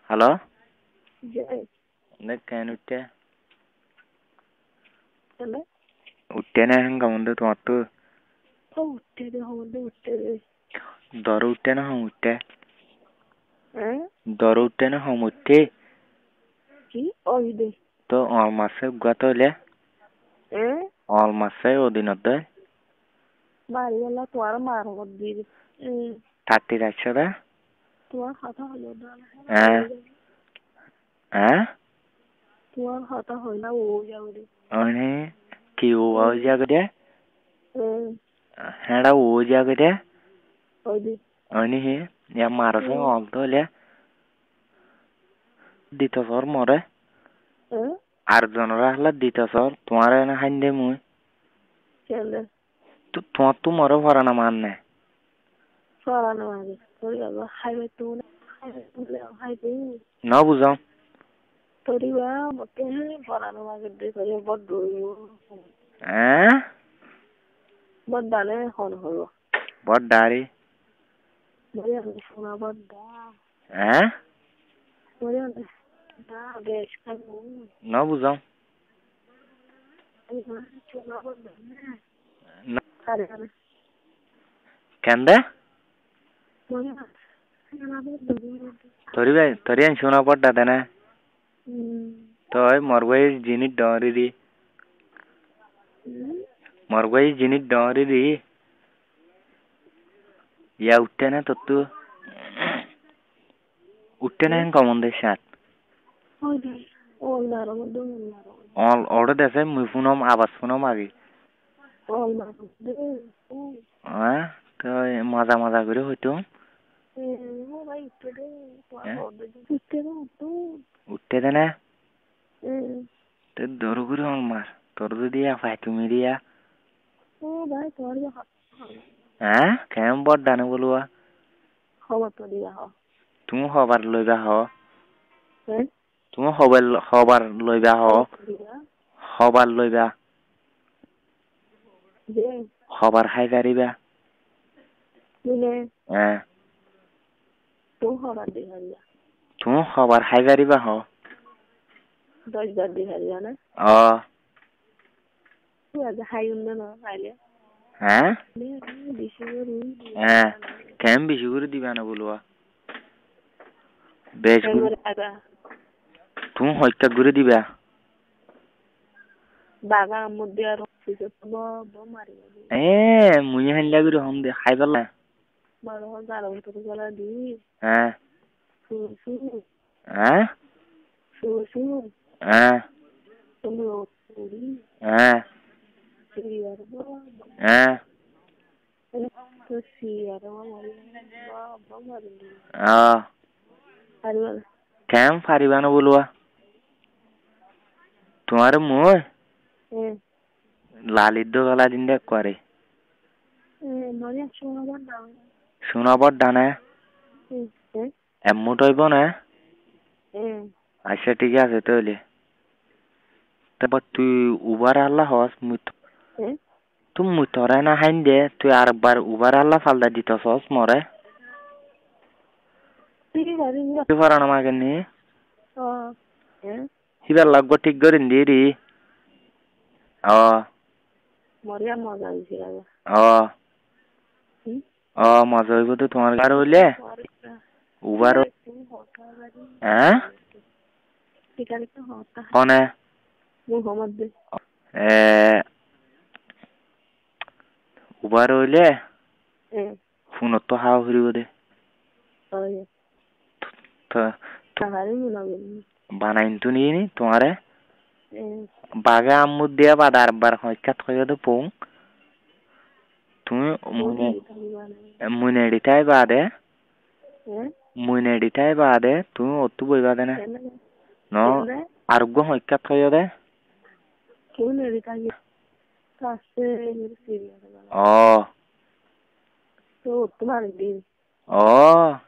Halo? Yes. Kan utte? Hello? Uttene hanga munde tuattu. Uttede honde uttede. Doru uttene hon utte. Eh? Doru uttene hon utte. Ki oyde. To olmazsa gatole. Olmazsa odinodde. Mariella tuar maro goddi. Tatti rachada. Tuar hata hoyoda. Tuar hata hoyla o jawde. One ki o jagde. Hada o jagde. Oyde. One he ya marasa oltole. Ditasor more. Arjonora hla ditasor tumare na hande mui. Chelle. তোমার তো মরে ভরা না মানে Farana mage. Tori aba highway to highway. না বুঝাও Tori ba motte farana mage de kore boddo. Boddane hon hoyo. বড় Mariella shona bodda. Mariella da besh kamu. না বুঝাও কেন্দে তোরি আন শোনা পড়া দেনা তোই মরবই জিনিস ডরি দি মরবই জিনিস ডরি দি ইয়া উঠতে না তো তু উঠতে না কমন দে সাত অল অর্ডার দেছে মুই ফোনম আবাস ফোনম আগে তো মজা মজা করে হইতো উঠতে দে না তো দৌড় করে হল মার তোর দিয়া ফাই তুমি দিয়া কেমন বড় ডানে বলুয়া তুমি হবার লইবা হ তুমি হবার লইবা হ হবার লইবা হবার খাই পারিবা তুমি হবার খাই পারিবা হ কেমন বেশি করে দিবা না বলুয়া বেশ তুমি হত্যা করে দিবা বাগা মধ্যে আর মুই হাইলা করে হম দে খাই পারলা বড় গারম করে গলা দি তুমি ওরি কেম পারিবা না বলুয়া তোমার মই লালিত গলা দিন দেখ করে শোনাবার ডানে এমন হইব না আচ্ছা ঠিক আছে তাহলে তারপর তুই উবার আল্লাহ হস তুমি মুতরে না হাইন দে তুই আরেকবার উবার আল্লাহ ফালদা দিতেছস মরে পারান আমাকে নি হিবার লাগবো ঠিক করে দিরি মজা হইব তো তোমার গাড়ি হইলে উবার কনে উবার হইলে ফোনত তো হাওয়া ফুরিব দে বানাইন তো নিয়ে নি তোমারে বাগে আম্মুর দিয়া বাদ আরবার হইকাত হইয়া তো পৌ তুমি মুনেডিটাই বাদে তুমি অতু বইবা দে না ন আরোগ্য হইকাত হইয়া দে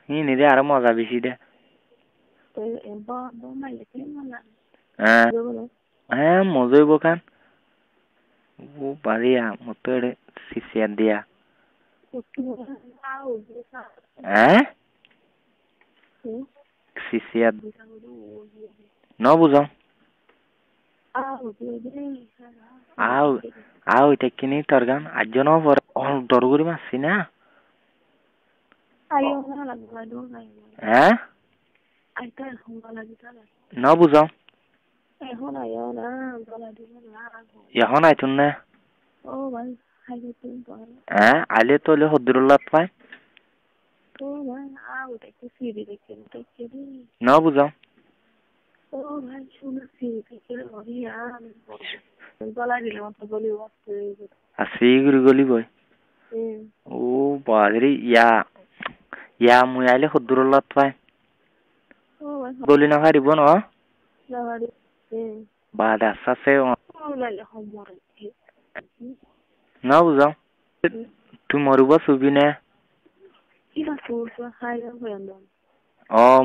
হি নিদে আরো মজা বেশি দে মজা হইব খান ও বাড়িয়া মতো সিসিয়ার দিয়া sisiat no buzo au tekini torgan ajono for all dorguri masina eh no buzo এখন আইতুন না আলে তোলে হদ্দুরুল্লাহ পায় no buzo asiri goli boy o badri ya muyale hudurullat paয় goli na haribo no bada sase no buzo tu moruba subine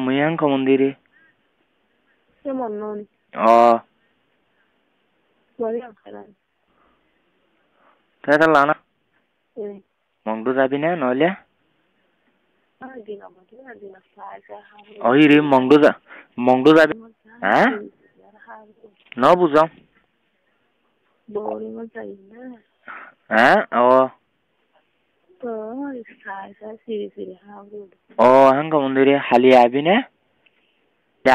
muyan ko mundiri Tata lana mongdo jabi na nole রে Maungdaw যাবে হ্যাঁ ন বুঝো হ্যাঁ হ্যাঁ মন্দিরে হালি আবি না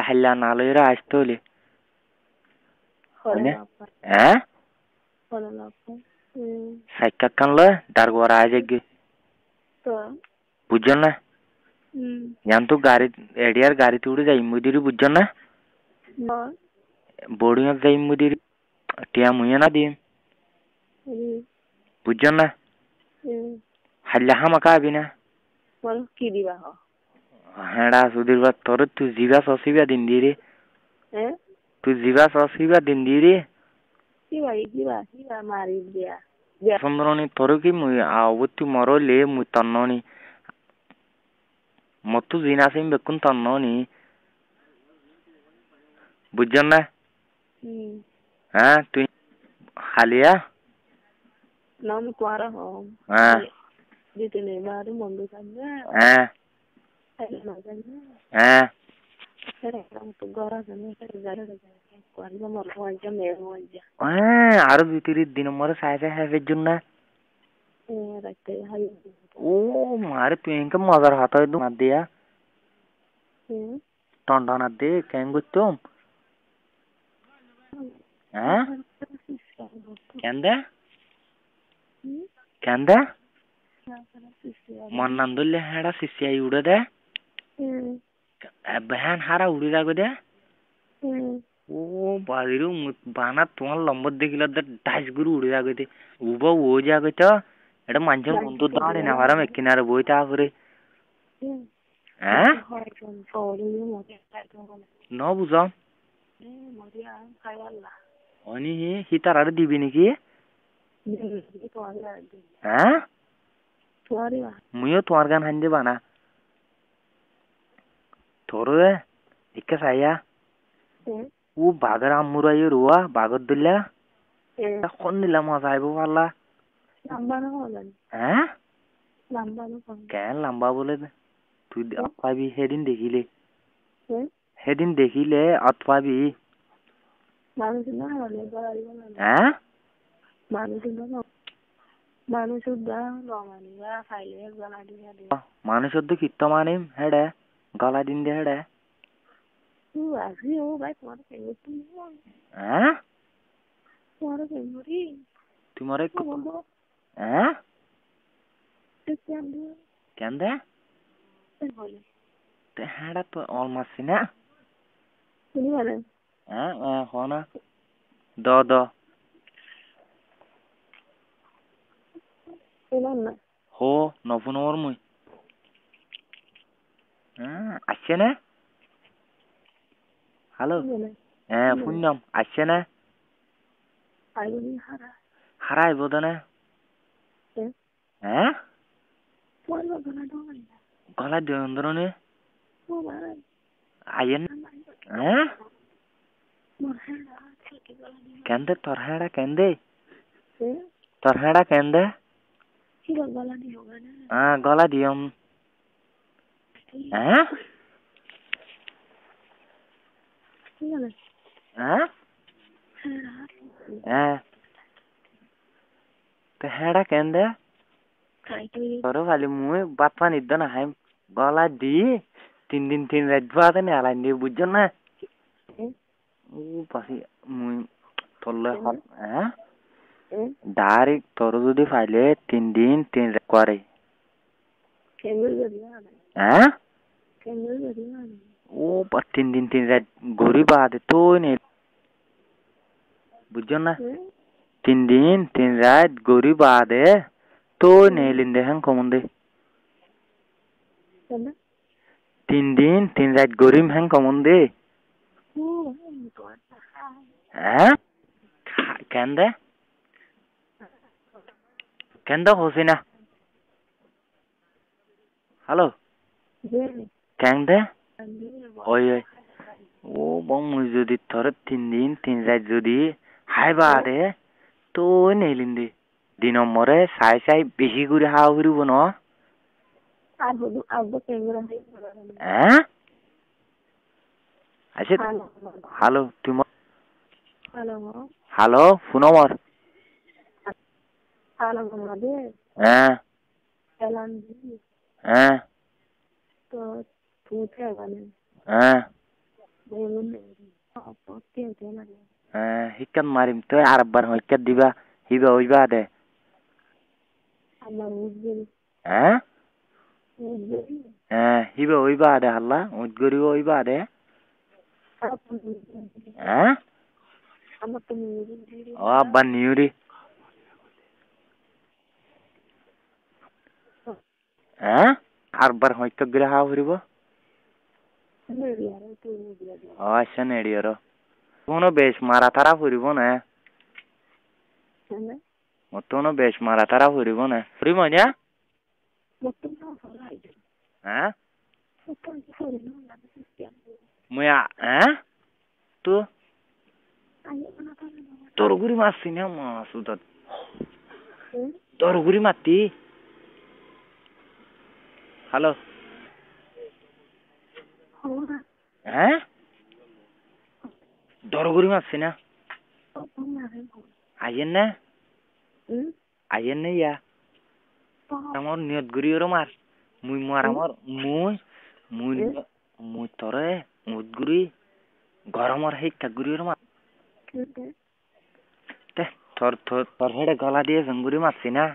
হাল্লা নালইরা আসতে হলে হ্যাঁ সাইকা কানলে দারগোরা আজগে বুঝছো না জানতো গাড়ি এডিয়ার গাড়িতে উড়ে যাই মুদিরি বুঝছো না বোর্ডিং এ যাই মুদিরি টিয়া মুয়ে না দিম বুঝছো না হাল্লা হামাকা আবি না কি দিবা হ্যাঁ সুধীর বা তোর তুই জিবা সসিবা দিন দি রে তুই জিবা সসিবা দিন দি রে মারি দিয়া সুন্দরনি তোর কি মুই আবতু মরলে মুই তন্ননি মতো জিনাসিম বেকুন তন্ননি বুঝছেন না হ্যাঁ তুই হালিয়া নাম কোয়ারা হ হ্যাঁ দিতে নেই মারি মন্ডু কান্দে হ্যাঁ হ্যাঁ আরো 2-3 দিন মরে সাইজে হ্যাভের জন্য ও মারে তুই ইনকে মজার হাত হয় মার দিয়া টন দে কেন করতাম হ্যাঁ কেন মন নাম ধরলে হ্যাঁ সিসিয়াই উড়ে দে বহন হারা উড়ে যাবে দে ও বাড়ির বানা তোমার লম্বর দেখিল ডাইস গুরু উড়ে যাবে দে উবা ও যাবে তো এটা মানুষের বন্ধু দাঁড়ে না হারাম কিনারে বই তা করে হ্যাঁ ন বুঝো অনি হি তার আর দিবি নাকি হ্যাঁ মুইও তোমার গান হান দেবা না তোরে ইকা সাইয়া ও বাগর আমুরাই রুয়া বাগর দিলা কোন দিলা মজা আইব পারলা হ্যাঁ কেন লম্বা বলে তুই পাবি সেদিন দেখিলে অত পাবি হ্যাঁ মানুষের তো কীর্ত মানিম হেডে গলা দিন দে হেডে হ্যাঁ তোমার হ্যাঁ কেন দে হ্যাঁ তো অলমাসি না হ্যাঁ হ না দ হো নফুনর মুই আসছে না হ্যালো হ্যাঁ শুনলাম আসছে না হারা আইব তো না হ্যাঁ গলা দিনে আইয়েন হ্যাঁ কেন্দে তোর হ্যাঁ কেন্দে গলা দিয়ম হ্যাঁ হ্যাঁ হ্যাঁ তো হ্যাঁ কেন দে তোর খালি মুই বাত পানি দ না হাই গলা দি 3 দিন 3 রাত বাদে নে আলাই দি বুঝছ না ও পাশে মুই তোলে হ্যাঁ ডাইরেক্ট তোর যদি ফাইলে 3 দিন 3 রাত করে হ্যাঁ ও 3 দিন 3 রাত ঘুরি বাদে তো নেই বুঝছ না 3 দিন 3 রাত ঘুরি বাদে তো নেই লিন্দে হ্যাঁ কমন্দে 3 দিন 3 রাত গরিম হ্যাঁ কমন্দে হ্যাঁ কেন দে কেন দে হসি না হ্যালো কেন দে ওই ওই ও বং মুই যদি তোর 3 দিন 3 রাত যদি হাই বাদে তো নেই লিন্দে 2 নম্বরে সাই সাই বেশি করে হাওয়া করিব ন হ্যাঁ আচ্ছা হ্যালো তুমি হ্যালো ফোন আমার হ্যাঁ হ্যাঁ হ্যাঁ হ্যাঁ হিকান মারিম তো আরেকবার হইকা দিবা হিবা হইবা দে হ্যাঁ হ্যাঁ হিবা হইবা দে হাল্লা উদ্গরি হইবা দে হ্যাঁ ও আব্বা নিউরি হ্যাঁ আরেকবার হইকা গিরা হাওয়া করিব ও আচ্ছা নেড়িয়র কোনো বেশ মারা তারা ফুরিব না মতনো বেশ মারা তারা ফুরিব না ফুরিব না হ্যাঁ মুয়া হ্যাঁ তো তোর গুড়ি মারছি না মাছ তোর গুড়ি মারতি হ্যালো হ্যাঁ দরগুড়ি মারছি না আইয়েন না আইয়েন না ইয়া আমার নিয়ত গুড়ি ওর মার মুই মার আমার মুই মুই মুই তরে মুদ গুড়ি গরমর হিক্কা গুড়ি ওর মার তোর তোর তোর হেডে গলা দিয়ে গুড়ি মারছি না